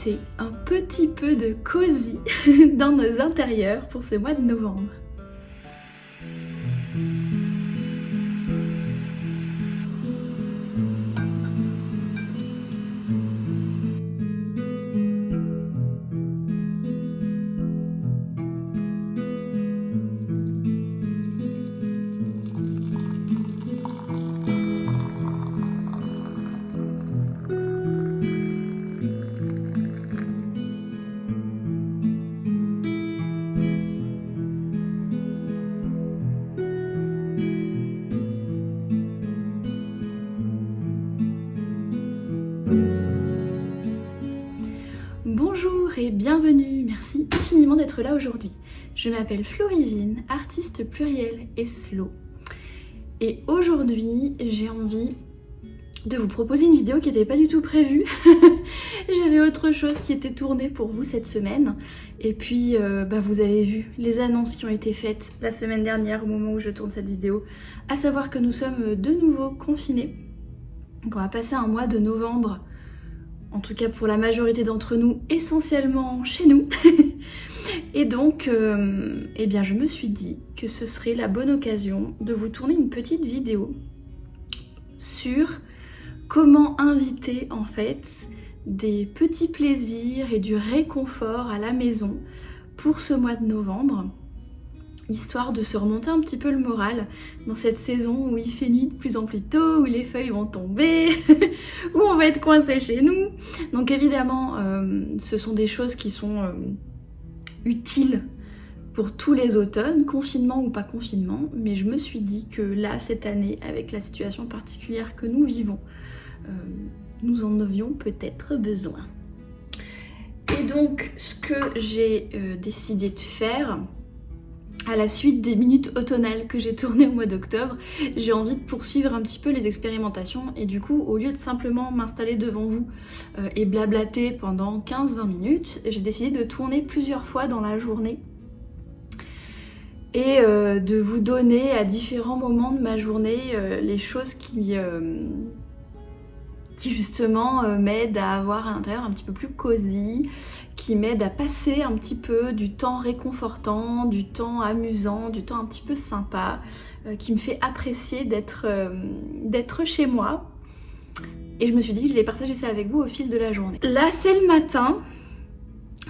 ajouter un petit peu de cosy dans nos intérieurs pour ce mois de novembre. Bonjour et bienvenue, merci infiniment d'être là aujourd'hui. Je m'appelle Florivine, artiste pluriel et slow. Et aujourd'hui, j'ai envie de vous proposer une vidéo qui n'était pas du tout prévue. J'avais autre chose qui était tournée pour vous cette semaine. Et puis, vous avez vu les annonces qui ont été faites la semaine dernière au moment où je tourne cette vidéo. À savoir que nous sommes de nouveau confinés. Donc on va passer un mois de novembre, en tout cas pour la majorité d'entre nous, essentiellement chez nous. Et donc, je me suis dit que ce serait la bonne occasion de vous tourner une petite vidéo sur comment inviter en fait des petits plaisirs et du réconfort à la maison pour ce mois de novembre, histoire de se remonter un petit peu le moral dans cette saison où il fait nuit de plus en plus tôt, où les feuilles vont tomber, où on va être coincé chez nous. Donc évidemment, ce sont des choses qui sont utiles pour tous les automnes, confinement ou pas confinement, mais je me suis dit que là, cette année, avec la situation particulière que nous vivons, nous en avions peut-être besoin. Et donc, ce que j'ai décidé de faire, à la suite des minutes automnales que j'ai tournées au mois d'octobre, j'ai envie de poursuivre un petit peu les expérimentations et du coup, au lieu de simplement m'installer devant vous et blablater pendant 15-20 minutes, j'ai décidé de tourner plusieurs fois dans la journée et de vous donner à différents moments de ma journée les choses qui justement m'aident à avoir un intérieur un petit peu plus cosy, qui m'aide à passer un petit peu du temps réconfortant, du temps amusant, du temps un petit peu sympa, qui me fait apprécier d'être chez moi. Et je me suis dit que je vais partager ça avec vous au fil de la journée. Là, c'est le matin,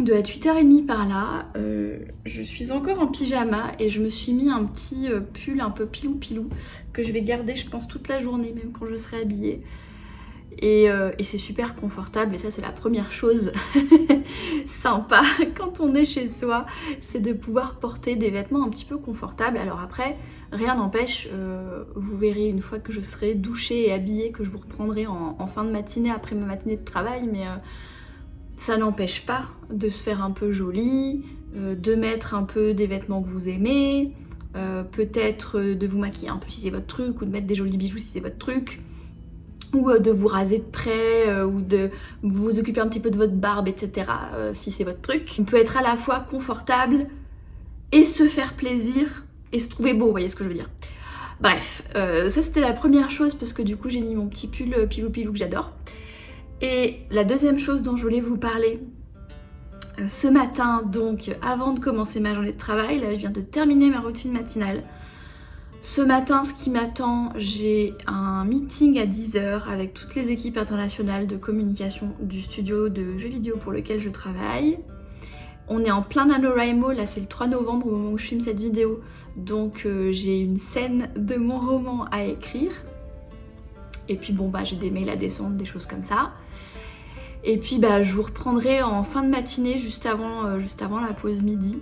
de à 8h30 par là, je suis encore en pyjama et je me suis mis un petit pull un peu pilou-pilou que je vais garder, je pense, toute la journée, même quand je serai habillée. Et c'est super confortable et ça c'est la première chose sympa quand on est chez soi, c'est de pouvoir porter des vêtements un petit peu confortables. Alors après, rien n'empêche, vous verrez une fois que je serai douchée et habillée que je vous reprendrai en fin de matinée après ma matinée de travail, mais ça n'empêche pas de se faire un peu jolie, de mettre un peu des vêtements que vous aimez, peut-être de vous maquiller un peu si c'est votre truc ou de mettre des jolis bijoux si c'est votre truc, ou de vous raser de près, ou de vous occuper un petit peu de votre barbe, etc. Si c'est votre truc. On peut être à la fois confortable et se faire plaisir et se trouver beau, vous voyez ce que je veux dire. Bref, ça c'était la première chose parce que du coup j'ai mis mon petit pull pilou-pilou que j'adore. Et la deuxième chose dont je voulais vous parler ce matin, donc avant de commencer ma journée de travail, là je viens de terminer ma routine matinale. Ce matin, ce qui m'attend, j'ai un meeting à 10h avec toutes les équipes internationales de communication du studio de jeux vidéo pour lequel je travaille. On est en plein NaNoWriMo, là c'est le 3 novembre au moment où je filme cette vidéo, donc j'ai une scène de mon roman à écrire. Et puis bon j'ai des mails à descendre, des choses comme ça. Et puis je vous reprendrai en fin de matinée, juste avant la pause midi.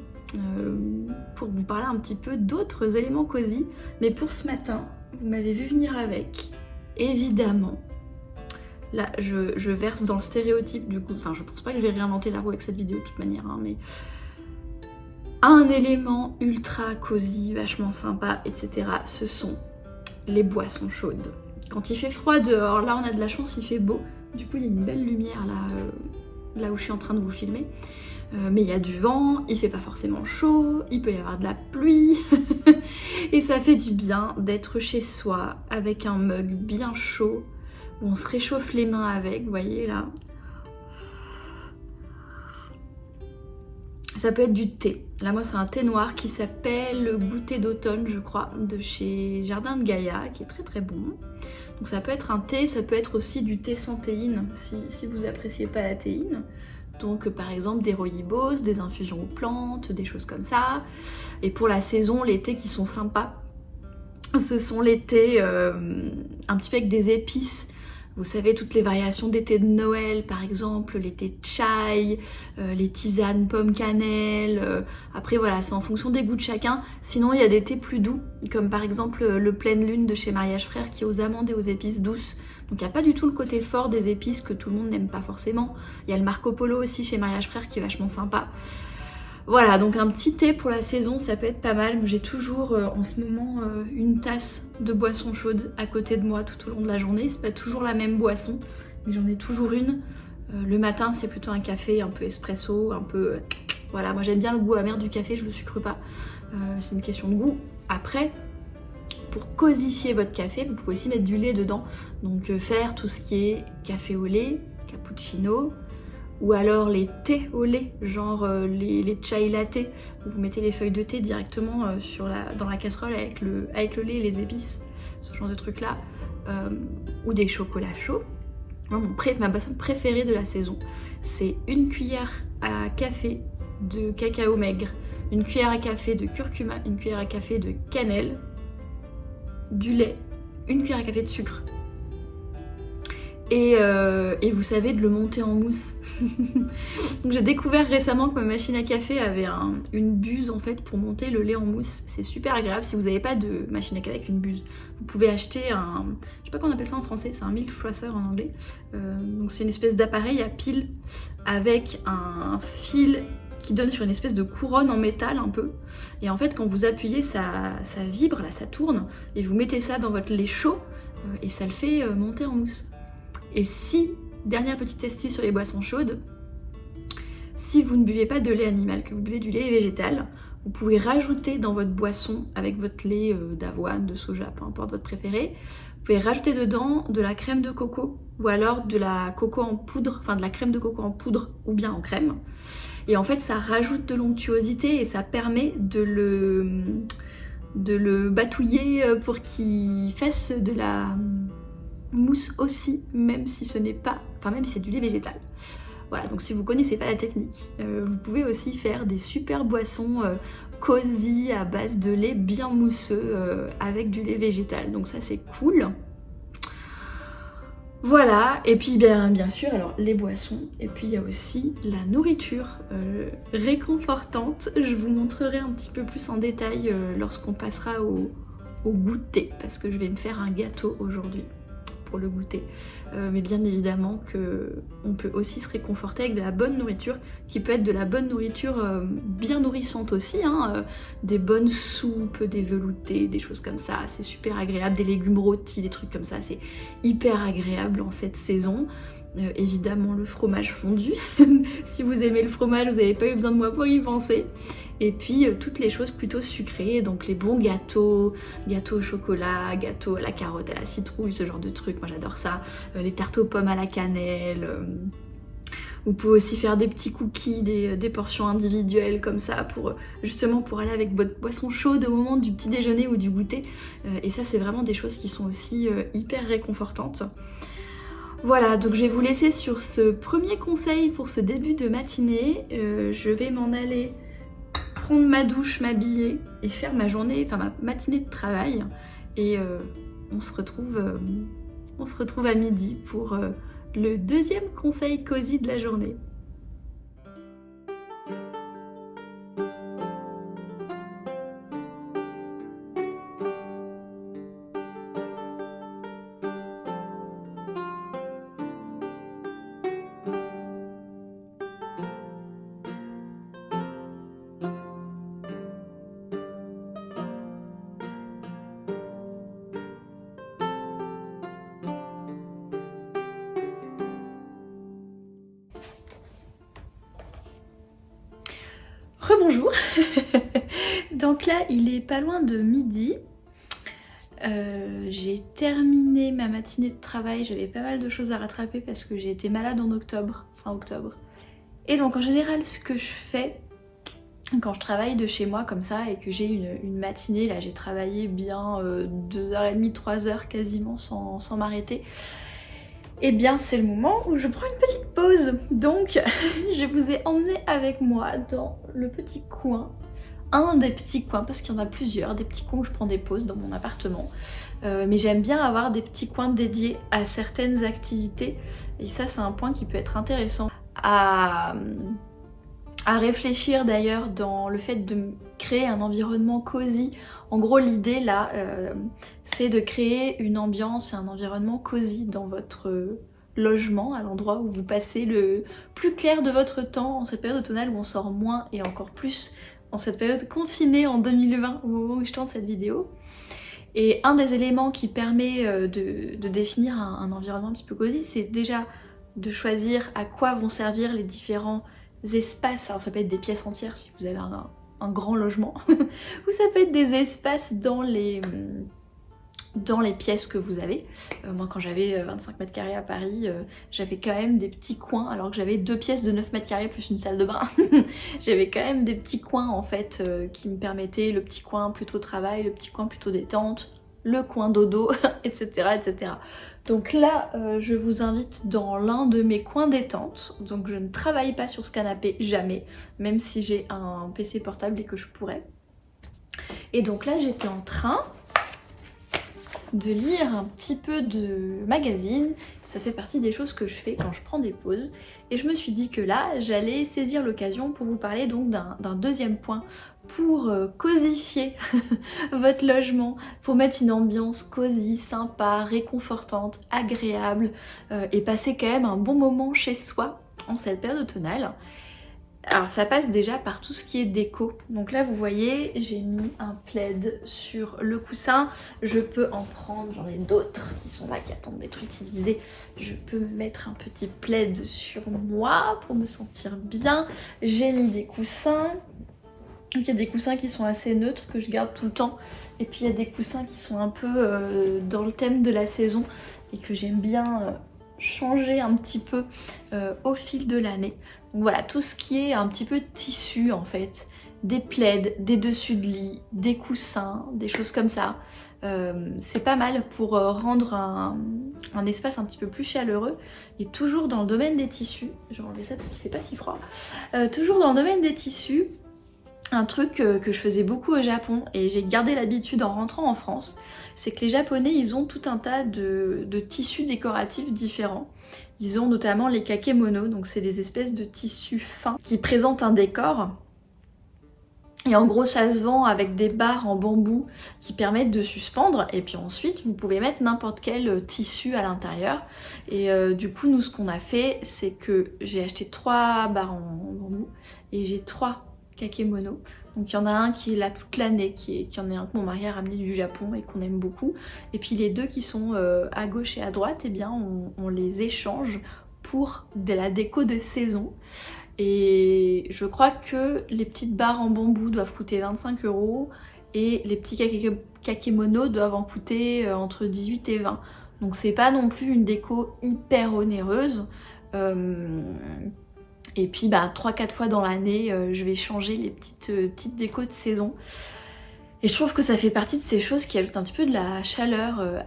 Pour vous parler un petit peu d'autres éléments cosy. Mais pour ce matin, vous m'avez vu venir avec, évidemment, là je verse dans le stéréotype du coup, enfin je pense pas que je vais réinventer la roue avec cette vidéo de toute manière, hein, mais un élément ultra cosy, vachement sympa, etc. Ce sont les boissons chaudes. Quand il fait froid dehors, là on a de la chance, il fait beau, du coup il y a une belle lumière là où je suis en train de vous filmer. Mais il y a du vent, il fait pas forcément chaud, il peut y avoir de la pluie et ça fait du bien d'être chez soi avec un mug bien chaud où on se réchauffe les mains avec, vous voyez là. Ça peut être du thé. Là moi c'est un thé noir qui s'appelle Goûter d'automne je crois, de chez Jardin de Gaïa, qui est très très bon. Donc ça peut être un thé, ça peut être aussi du thé sans théine si vous appréciez pas la théine. Donc par exemple des rooibos, des infusions aux plantes, des choses comme ça. Et pour la saison, les thés qui sont sympas, ce sont les thés un petit peu avec des épices. Vous savez, toutes les variations des thés de Noël, par exemple, les thés de chai, les tisanes pomme cannelle. Après voilà, c'est en fonction des goûts de chacun. Sinon, il y a des thés plus doux, comme par exemple le Pleine Lune de chez Mariage Frères, qui est aux amandes et aux épices douces. Donc il n'y a pas du tout le côté fort des épices que tout le monde n'aime pas forcément. Il y a le Marco Polo aussi chez Mariage Frères qui est vachement sympa. Voilà, donc un petit thé pour la saison, ça peut être pas mal. J'ai toujours en ce moment une tasse de boisson chaude à côté de moi tout au long de la journée. C'est pas toujours la même boisson, mais j'en ai toujours une. Le matin, c'est plutôt un café un peu espresso, un peu... Voilà, moi j'aime bien le goût amer du café, je le sucre pas. C'est une question de goût. Après, pour cosifier votre café, vous pouvez aussi mettre du lait dedans. Donc faire tout ce qui est café au lait, cappuccino, ou alors les thés au lait, genre les chai latte, où vous mettez les feuilles de thé directement dans la casserole avec le lait et les épices, ce genre de truc là, ou des chocolats chauds. Moi, ma boisson préférée de la saison, c'est une cuillère à café de cacao maigre, une cuillère à café de curcuma, une cuillère à café de cannelle, du lait, une cuillère à café de sucre. Et vous savez, de le monter en mousse. Donc j'ai découvert récemment que ma machine à café avait une buse en fait pour monter le lait en mousse. C'est super agréable. Si vous n'avez pas de machine à café avec une buse, vous pouvez acheter je sais pas comment on appelle ça en français, c'est un milk frother en anglais. Donc c'est une espèce d'appareil à pile avec un fil qui donne sur une espèce de couronne en métal un peu. Et en fait quand vous appuyez, ça vibre, là ça tourne, et vous mettez ça dans votre lait chaud et ça le fait monter en mousse. Et si, dernière petite astuce sur les boissons chaudes, si vous ne buvez pas de lait animal, que vous buvez du lait végétal, vous pouvez rajouter dans votre boisson, avec votre lait d'avoine, de soja, peu importe votre préféré, vous pouvez rajouter dedans de la crème de coco, ou alors de la coco en poudre, enfin de la crème de coco en poudre, ou bien en crème. Et en fait, ça rajoute de l'onctuosité et ça permet de le batouiller pour qu'il fasse de la mousse aussi, même si ce n'est pas, enfin même si c'est du lait végétal. Voilà, donc si vous connaissez pas la technique, vous pouvez aussi faire des super boissons cosy à base de lait bien mousseux avec du lait végétal. Donc ça c'est cool. Voilà, et puis bien sûr, alors les boissons, et puis il y a aussi la nourriture réconfortante. Je vous montrerai un petit peu plus en détail lorsqu'on passera au goûter, parce que je vais me faire un gâteau aujourd'hui pour le goûter. Mais bien évidemment qu'on peut aussi se réconforter avec de la bonne nourriture, qui peut être de la bonne nourriture bien nourrissante aussi, hein, des bonnes soupes, des veloutés, des choses comme ça, c'est super agréable, des légumes rôtis, des trucs comme ça, c'est hyper agréable en cette saison. Évidemment le fromage fondu, si vous aimez le fromage, vous n'avez pas eu besoin de moi pour y penser. Et puis toutes les choses plutôt sucrées, donc les bons gâteaux, gâteaux au chocolat, gâteaux à la carotte, à la citrouille, ce genre de trucs, moi j'adore ça. Les tartes aux pommes à la cannelle. Vous pouvez aussi faire des petits cookies, des portions individuelles comme ça, justement pour aller avec votre boisson chaude au moment du petit déjeuner ou du goûter. Et ça c'est vraiment des choses qui sont aussi hyper réconfortantes. Voilà, donc je vais vous laisser sur ce premier conseil pour ce début de matinée. Je vais m'en aller prendre ma douche, m'habiller et faire ma journée, enfin ma matinée de travail. Et on se retrouve à midi pour le deuxième conseil cosy de la journée. Rebonjour. Donc là il est pas loin de midi. J'ai terminé ma matinée de travail, j'avais pas mal de choses à rattraper parce que j'ai été malade en octobre, fin octobre. Et donc en général ce que je fais, quand je travaille de chez moi comme ça et que j'ai une matinée, là j'ai travaillé bien 2h30, 3h quasiment sans m'arrêter, et bien c'est le moment où je prends une petite pause. Donc je vous ai emmené avec moi dans le petit coin, un des petits coins, parce qu'il y en a plusieurs, des petits coins où je prends des pauses dans mon appartement. Mais j'aime bien avoir des petits coins dédiés à certaines activités, et ça c'est un point qui peut être intéressant à réfléchir d'ailleurs dans le fait de créer un environnement cosy. En gros l'idée là c'est de créer une ambiance et un environnement cosy dans votre logement, à l'endroit où vous passez le plus clair de votre temps en cette période automnale où on sort moins, et encore plus en cette période confinée en 2020 au moment où je tourne cette vidéo. Et un des éléments qui permet de définir un environnement un petit peu cosy, c'est déjà de choisir à quoi vont servir les différents espaces. Alors ça peut être des pièces entières si vous avez un grand logement, ou ça peut être des espaces dans les pièces que vous avez. Moi quand j'avais 25 mètres carrés à Paris, j'avais quand même des petits coins, alors que j'avais 2 pièces de 9 mètres carrés plus une salle de bain. J'avais quand même des petits coins en fait qui me permettaient, le petit coin plutôt travail, le petit coin plutôt détente, le coin dodo, etc. etc. Donc là, je vous invite dans l'un de mes coins détente. Donc je ne travaille pas sur ce canapé, jamais, même si j'ai un PC portable et que je pourrais. Et donc là, j'étais en train de lire un petit peu de magazine. Ça fait partie des choses que je fais quand je prends des pauses. Et je me suis dit que là, j'allais saisir l'occasion pour vous parler donc d'un deuxième point pour cosifier votre logement, pour mettre une ambiance cosy, sympa, réconfortante, agréable et passer quand même un bon moment chez soi en cette période automnale. Alors ça passe déjà par tout ce qui est déco. Donc là vous voyez, j'ai mis un plaid sur le coussin. Je peux en prendre, j'en ai d'autres qui sont là, qui attendent d'être utilisés. Je peux me mettre un petit plaid sur moi pour me sentir bien. J'ai mis des coussins. Donc il y a des coussins qui sont assez neutres que je garde tout le temps. Et puis il y a des coussins qui sont un peu dans le thème de la saison et que j'aime bien changer un petit peu au fil de l'année. Donc voilà, tout ce qui est un petit peu tissu en fait, des plaids, des dessus de lit, des coussins, des choses comme ça. C'est pas mal pour rendre un espace un petit peu plus chaleureux, et toujours dans le domaine des tissus. Je vais enlever ça parce qu'il fait pas si froid. Toujours dans le domaine des tissus, un truc que je faisais beaucoup au Japon, et j'ai gardé l'habitude en rentrant en France, c'est que les Japonais, ils ont tout un tas de tissus décoratifs différents. Ils ont notamment les kakemono, donc c'est des espèces de tissus fins qui présentent un décor. Et en gros, ça se vend avec des barres en bambou qui permettent de suspendre, et puis ensuite vous pouvez mettre n'importe quel tissu à l'intérieur. Et du coup, nous ce qu'on a fait, c'est que j'ai acheté 3 barres en bambou et j'ai 3 kakemono. Donc il y en a un qui est là toute l'année, qui en est un que mon mari a ramené du Japon et qu'on aime beaucoup. Et puis les deux qui sont à gauche et à droite, eh bien on les échange pour de la déco de saison. Et je crois que les petites barres en bambou doivent coûter 25 € et les petits kakemono doivent en coûter entre 18 et 20. Donc c'est pas non plus une déco hyper onéreuse. Et puis 3-4 fois dans l'année, je vais changer les petites décos de saison. Et je trouve que ça fait partie de ces choses qui ajoutent un petit peu de la chaleur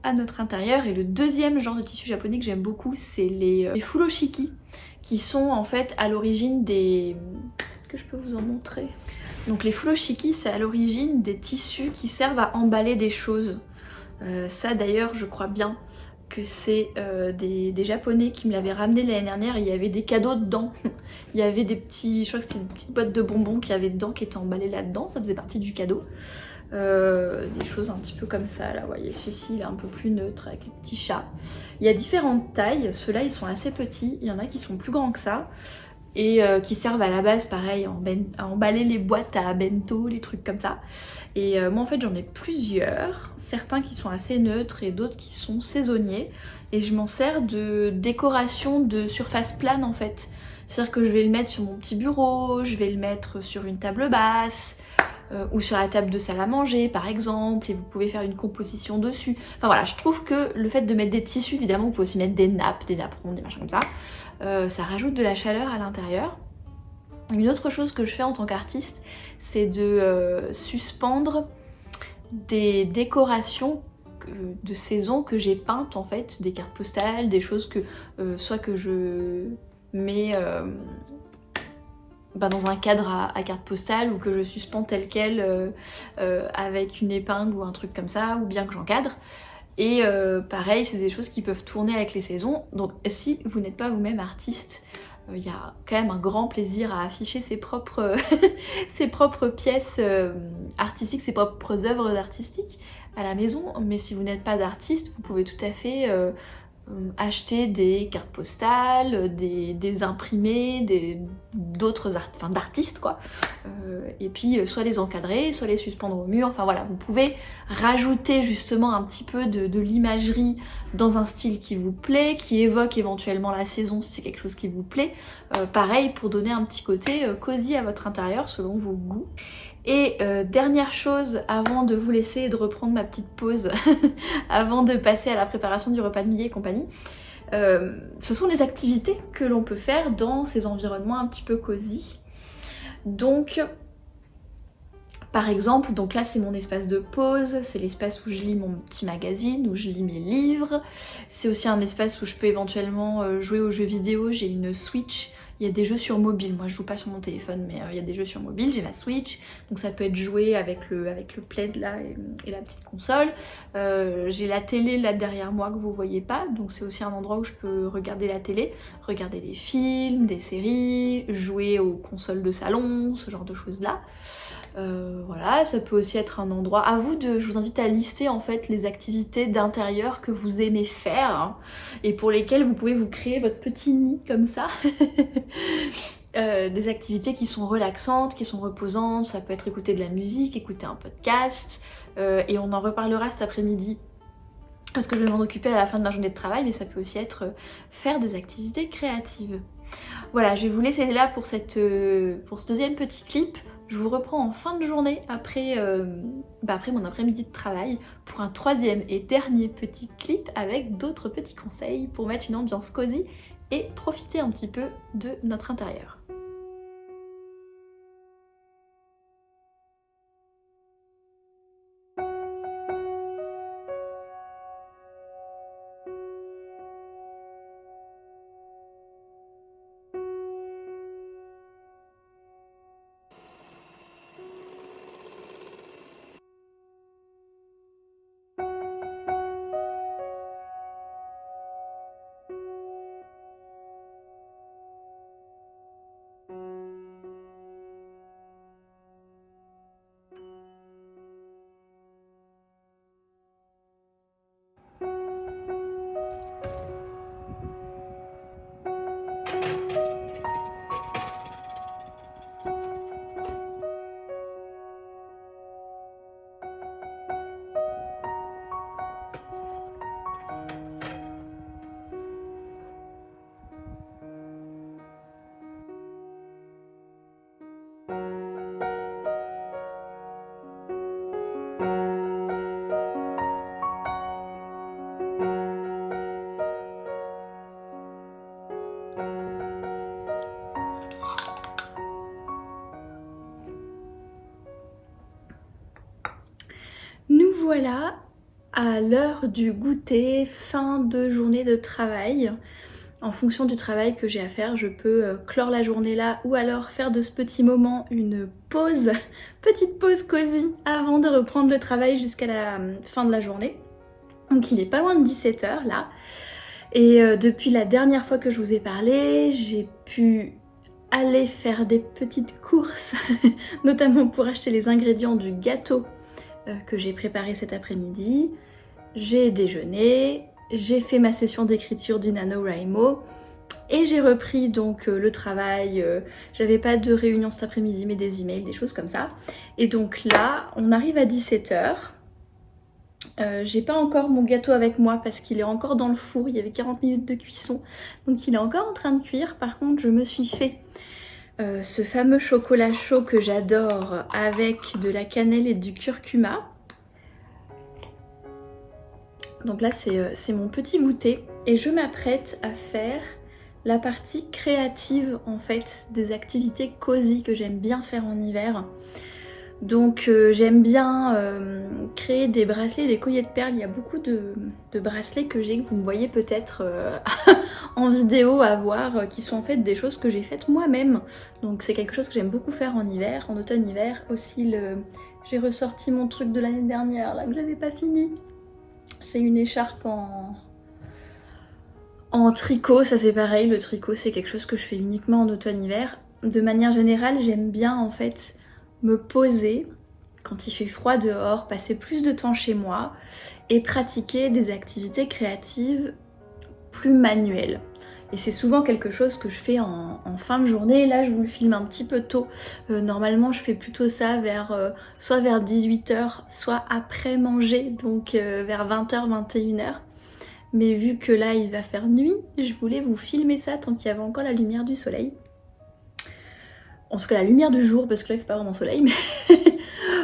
à notre intérieur. Et le deuxième genre de tissu japonais que j'aime beaucoup, c'est les furoshiki, qui sont en fait à l'origine des... que je peux vous en montrer. Donc les furoshiki, c'est à l'origine des tissus qui servent à emballer des choses. Ça d'ailleurs, je crois bien que c'est des Japonais qui me l'avaient ramené l'année dernière, et il y avait des cadeaux dedans. Il y avait des petits, je crois que c'était des petites boîtes de bonbons qu'il y avait dedans, qui étaient emballées là-dedans, ça faisait partie du cadeau. Des choses un petit peu comme ça, là, vous voyez, celui-ci il est un peu plus neutre avec les petits chats. Il y a différentes tailles, ceux-là ils sont assez petits, il y en a qui sont plus grands que ça, et qui servent à la base pareil à emballer les boîtes à bento, les trucs comme ça. Et moi en fait j'en ai plusieurs, certains qui sont assez neutres et d'autres qui sont saisonniers, et je m'en sers de décoration de surface plane en fait. C'est-à-dire que je vais le mettre sur mon petit bureau, je vais le mettre sur une table basse, ou sur la table de salle à manger par exemple, et vous pouvez faire une composition dessus. Enfin voilà, je trouve que le fait de mettre des tissus, évidemment vous pouvez aussi mettre des nappes rondes, des machins comme ça, ça rajoute de la chaleur à l'intérieur. Une autre chose que je fais en tant qu'artiste, c'est de suspendre des décorations de saison que j'ai peintes en fait, des cartes postales, des choses que soit que je mets dans un cadre à carte postale ou que je suspends tel quel avec une épingle ou un truc comme ça, ou bien que j'encadre. Et pareil, c'est des choses qui peuvent tourner avec les saisons. Donc si vous n'êtes pas vous-même artiste, il y a quand même un grand plaisir à afficher ses propres, ses propres pièces artistiques, ses propres œuvres artistiques à la maison. Mais si vous n'êtes pas artiste, vous pouvez tout à fait acheter des cartes postales, des imprimés, d'autres d'artistes quoi. Et puis soit les encadrer, soit les suspendre au mur, enfin voilà, vous pouvez rajouter justement un petit peu de l'imagerie dans un style qui vous plaît, qui évoque éventuellement la saison si c'est quelque chose qui vous plaît. Pareil pour donner un petit côté cosy à votre intérieur selon vos goûts. Et dernière chose avant de vous laisser et de reprendre ma petite pause avant de passer à la préparation du repas de midi et compagnie, ce sont les activités que l'on peut faire dans ces environnements un petit peu cosy. Donc par exemple, donc là c'est mon espace de pause, c'est l'espace où je lis mon petit magazine, où je lis mes livres. C'est aussi un espace où je peux éventuellement jouer aux jeux vidéo, j'ai une Switch. Il y a des jeux sur mobile, moi je joue pas sur mon téléphone, mais il y a des jeux sur mobile, j'ai ma Switch, donc ça peut être joué avec le plaid là et la petite console. J'ai la télé là derrière moi que vous voyez pas, donc c'est aussi un endroit où je peux regarder la télé, regarder des films, des séries, jouer aux consoles de salon, ce genre de choses là. Voilà, ça peut aussi être un endroit, à vous je vous invite à lister en fait les activités d'intérieur que vous aimez faire hein, et pour lesquelles vous pouvez vous créer votre petit nid comme ça. Des activités qui sont relaxantes, qui sont reposantes, ça peut être écouter de la musique, écouter un podcast, et on en reparlera cet après-midi parce que je vais m'en occuper à la fin de ma journée de travail, mais ça peut aussi être faire des activités créatives. Voilà, je vais vous laisser là pour ce deuxième petit clip. Je vous reprends en fin de journée après mon après-midi de travail pour un troisième et dernier petit clip avec d'autres petits conseils pour mettre une ambiance cosy et profiter un petit peu de notre intérieur. Nous voilà à l'heure du goûter, fin de journée de travail. En fonction du travail que j'ai à faire, je peux clore la journée là ou alors faire de ce petit moment une pause, petite pause cosy avant de reprendre le travail jusqu'à la fin de la journée. Donc il est pas loin de 17h là. Et depuis la dernière fois que je vous ai parlé, j'ai pu aller faire des petites courses, notamment pour acheter les ingrédients du gâteau que j'ai préparé cet après-midi. J'ai déjeuné, j'ai fait ma session d'écriture du NaNoWriMo et j'ai repris donc le travail. J'avais pas de réunion cet après-midi mais des emails, des choses comme ça. Et donc là, on arrive à 17h. J'ai pas encore mon gâteau avec moi parce qu'il est encore dans le four, il y avait 40 minutes de cuisson, donc il est encore en train de cuire. Par contre, je me suis fait ce fameux chocolat chaud que j'adore avec de la cannelle et du curcuma. Donc là c'est mon petit goûter et je m'apprête à faire la partie créative en fait des activités cosy que j'aime bien faire en hiver. Donc j'aime bien créer des bracelets, des colliers de perles. Il y a beaucoup de bracelets que j'ai, que vous me voyez peut-être en vidéo à voir, qui sont en fait des choses que j'ai faites moi-même. Donc c'est quelque chose que j'aime beaucoup faire en hiver, en automne-hiver. Aussi j'ai ressorti mon truc de l'année dernière là que j'avais pas fini. C'est une écharpe en tricot, ça c'est pareil, le tricot c'est quelque chose que je fais uniquement en automne-hiver. De manière générale, j'aime bien en fait me poser quand il fait froid dehors, passer plus de temps chez moi et pratiquer des activités créatives plus manuelles. Et c'est souvent quelque chose que je fais en fin de journée. Là, je vous le filme un petit peu tôt. Normalement, je fais plutôt ça soit vers 18h, soit après manger, donc vers 20h, 21h. Mais vu que là, il va faire nuit, je voulais vous filmer ça tant qu'il y avait encore la lumière du soleil. En tout cas la lumière du jour, parce que là il fait pas vraiment soleil, mais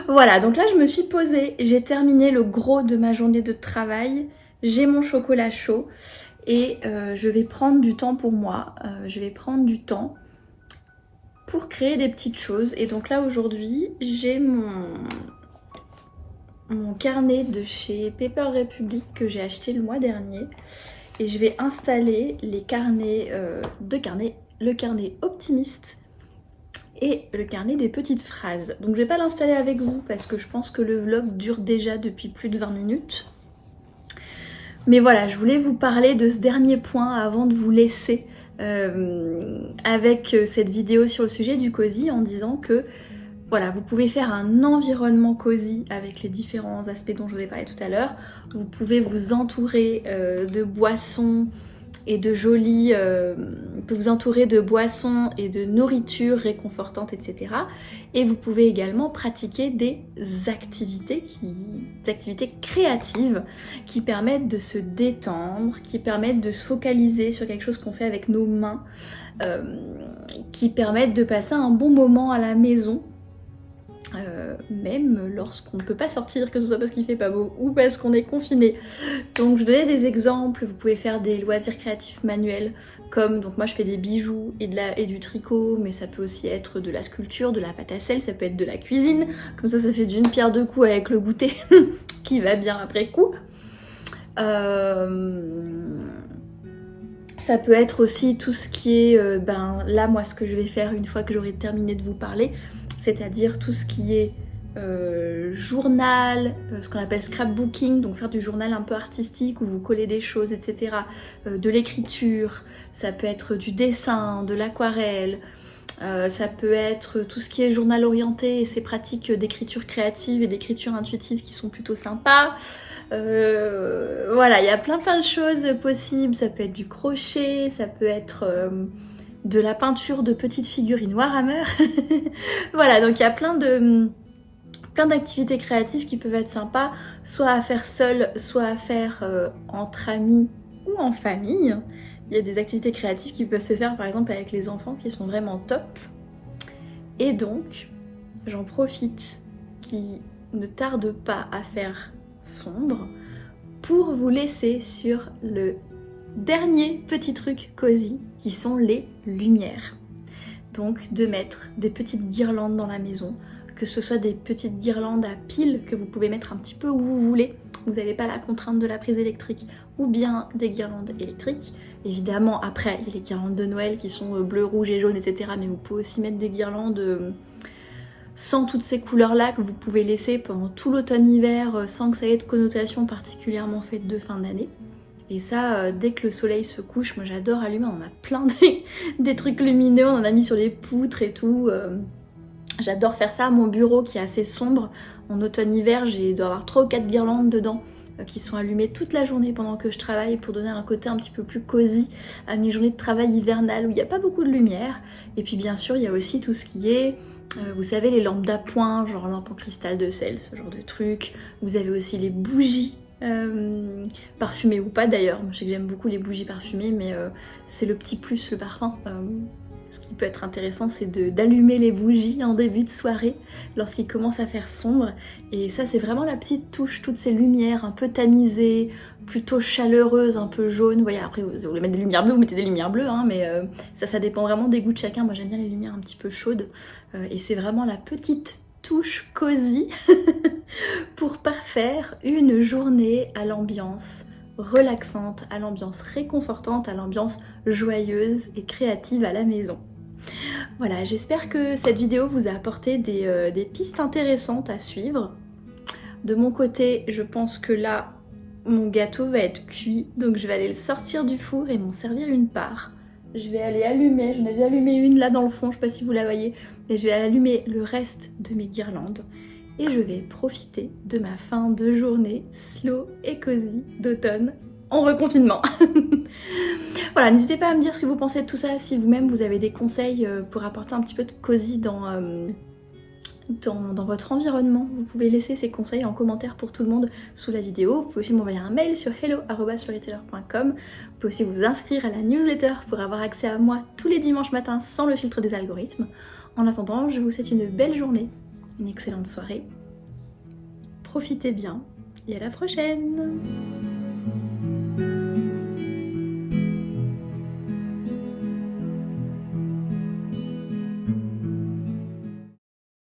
voilà, donc là je me suis posée, j'ai terminé le gros de ma journée de travail, j'ai mon chocolat chaud et je vais prendre du temps pour moi, je vais prendre du temps pour créer des petites choses. Et donc là aujourd'hui j'ai mon carnet de chez Paper Republic que j'ai acheté le mois dernier et je vais installer les carnets, le carnet optimiste et le carnet des petites phrases. Donc je vais pas l'installer avec vous parce que je pense que le vlog dure déjà depuis plus de 20 minutes. Mais voilà, je voulais vous parler de ce dernier point avant de vous laisser avec cette vidéo sur le sujet du cosy, en disant que voilà, vous pouvez faire un environnement cosy avec les différents aspects dont je vous ai parlé tout à l'heure. Vous pouvez vous entourer de boissons et de jolis, peut vous entourer de boissons et de nourriture réconfortante, etc. Et vous pouvez également pratiquer des activités créatives qui permettent de se détendre, qui permettent de se focaliser sur quelque chose qu'on fait avec nos mains, qui permettent de passer un bon moment à la maison. Même lorsqu'on ne peut pas sortir, que ce soit parce qu'il fait pas beau ou parce qu'on est confiné. Donc je donnais des exemples, vous pouvez faire des loisirs créatifs manuels comme, donc moi je fais des bijoux et du tricot, mais ça peut aussi être de la sculpture, de la pâte à sel, ça peut être de la cuisine, comme ça fait d'une pierre deux coups avec le goûter qui va bien après coup. Ça peut être aussi tout ce qui est, là moi ce que je vais faire une fois que j'aurai terminé de vous parler, c'est-à-dire tout ce qui est journal, ce qu'on appelle scrapbooking, donc faire du journal un peu artistique où vous collez des choses, etc. De l'écriture, ça peut être du dessin, de l'aquarelle, ça peut être tout ce qui est journal orienté et ces pratiques d'écriture créative et d'écriture intuitive qui sont plutôt sympas. Voilà, il y a plein de choses possibles, ça peut être du crochet, ça peut être de la peinture de petites figurines Warhammer. Voilà, donc il y a plein d'activités créatives qui peuvent être sympas, soit à faire seul, soit à faire entre amis ou en famille. Il y a des activités créatives qui peuvent se faire par exemple avec les enfants qui sont vraiment top. Et donc, j'en profite qui ne tarde pas à faire sombre pour vous laisser sur le dernier petit truc cosy qui sont les lumières. Donc de mettre des petites guirlandes dans la maison, que ce soit des petites guirlandes à piles que vous pouvez mettre un petit peu où vous voulez, vous n'avez pas la contrainte de la prise électrique, ou bien des guirlandes électriques. Évidemment après il y a les guirlandes de Noël qui sont bleu, rouge et jaune, etc. Mais vous pouvez aussi mettre des guirlandes sans toutes ces couleurs là que vous pouvez laisser pendant tout l'automne-hiver sans que ça ait de connotation particulièrement fête de fin d'année. Et ça, dès que le soleil se couche, moi j'adore allumer, on a plein des trucs lumineux, on en a mis sur les poutres et tout. J'adore faire ça. Mon bureau qui est assez sombre, en automne-hiver, j'ai dois avoir 3 ou 4 guirlandes dedans qui sont allumées toute la journée pendant que je travaille pour donner un côté un petit peu plus cosy à mes journées de travail hivernales où il n'y a pas beaucoup de lumière. Et puis bien sûr, il y a aussi tout ce qui est, vous savez, les lampes d'appoint, genre lampes en cristal de sel, ce genre de trucs. Vous avez aussi les bougies. Parfumées ou pas d'ailleurs, moi je sais que j'aime beaucoup les bougies parfumées, mais c'est le petit plus, le parfum. Ce qui peut être intéressant, c'est d'allumer les bougies en début de soirée lorsqu'il commence à faire sombre. Et ça, c'est vraiment la petite touche, toutes ces lumières un peu tamisées, plutôt chaleureuses, un peu jaunes. Vous voyez, après, vous voulez mettre des lumières bleues, vous mettez des lumières bleues, hein, mais ça dépend vraiment des goûts de chacun. Moi, j'aime bien les lumières un petit peu chaudes. Et c'est vraiment la petite touche cosy pour parfaire une journée à l'ambiance relaxante, à l'ambiance réconfortante, à l'ambiance joyeuse et créative à la maison. Voilà, j'espère que cette vidéo vous a apporté des pistes intéressantes à suivre. De mon côté, je pense que là, mon gâteau va être cuit, donc je vais aller le sortir du four et m'en servir une part. Je vais aller allumer, j'en ai déjà allumé une là dans le fond, je sais pas si vous la voyez, mais je vais allumer le reste de mes guirlandes. Et je vais profiter de ma fin de journée slow et cosy d'automne en reconfinement. Voilà, n'hésitez pas à me dire ce que vous pensez de tout ça, si vous-même vous avez des conseils pour apporter un petit peu de cosy dans votre environnement. Vous pouvez laisser ces conseils en commentaire pour tout le monde sous la vidéo. Vous pouvez aussi m'envoyer un mail sur hello@storyteller.com. Vous pouvez aussi vous inscrire à la newsletter pour avoir accès à moi tous les dimanches matins sans le filtre des algorithmes. En attendant, je vous souhaite une belle journée, une excellente soirée. Profitez bien et à la prochaine!